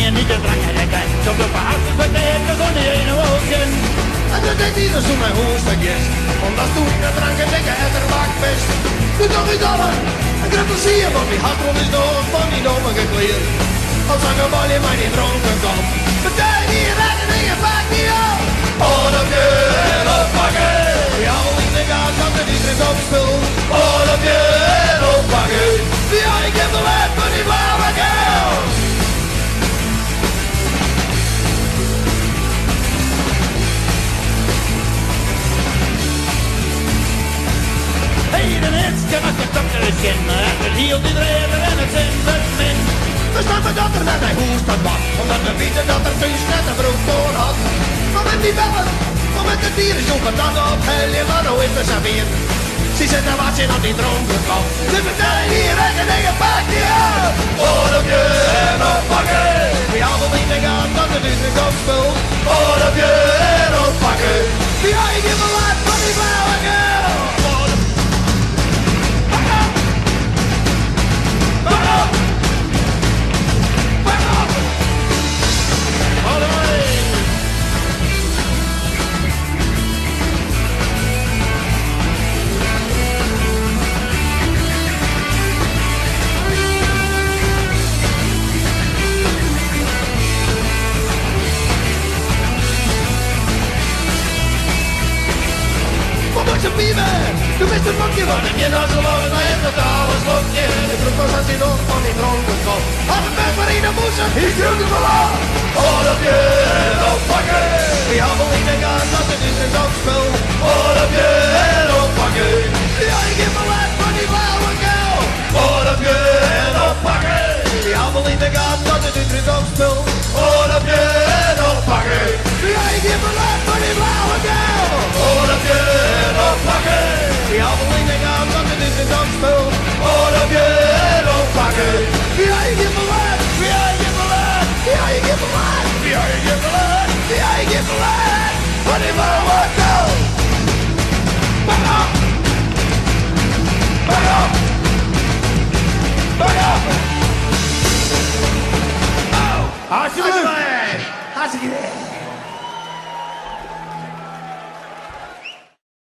je niet te drank en lekker. Zo de verhassen vertellen van die ene woorden. En dat deed ieder zo mijn hoogste gist. Omdat toen ik de drank en lekker en er bakbest. Doe toch niet allen. En krijg plezier, want die hartrol is dood van die domme gekleerd. Als een gebalje maar niet dronken komt. Meteen hier rennen en je pakt niet op. Oh, dat je en oppakken. Ja, in de gaas dat er niet is op spul. Oh, dat je en oppakken. Ja, ik heb de wet van die blauwe geel. Hey, de hitsje met de dokter is in. Het hield iedereen en het zin met min. We staan met dat er net hij hoest dat wat. Omdat we weten dat er thuis net een broek voor had. Maar met die bellen, maar met de dieren zoeken dan op. Hel je maar nou even serveer. Ze zitten wat je nog niet dronken kan. Ze vertellen hier en je pakt die op. Oh, dat je en oppakken. We allemaal niet te gaan dat er dus niks op speelt. Oh, dat je en oppakken. Ja, ik heb een laat van die blauwe girl. Du bist ein Monkey, weil in jeder so lange Zeit das alles läuft dir. Ich drück was als ich noch von den Dronken komm. Aber wenn wir in der Busse, ich drücke mal an. Oh, das geht aufpacken. Wir haben nicht den Gas, das ist nicht aufspiel. Oh, das geht aufpacken. Ja, ich geb mal was von die blaue Girl. Oh, das geht aufpacken. Wir haben nicht den Gas, das ist nicht aufspiel. Oh, das geht aufpacken. Ja, ich geb mal was von die blaue Girl. Oh, das geht aufpacken. Die handelingen gaan dat het is een spul. Oh, dat je het oppakken. Ja, je geeft me laat. Ja, je geeft me laat. Ja, je geeft me laat. Ja, je geeft me laat. Ja, je geeft me laat. Wat is maar wat?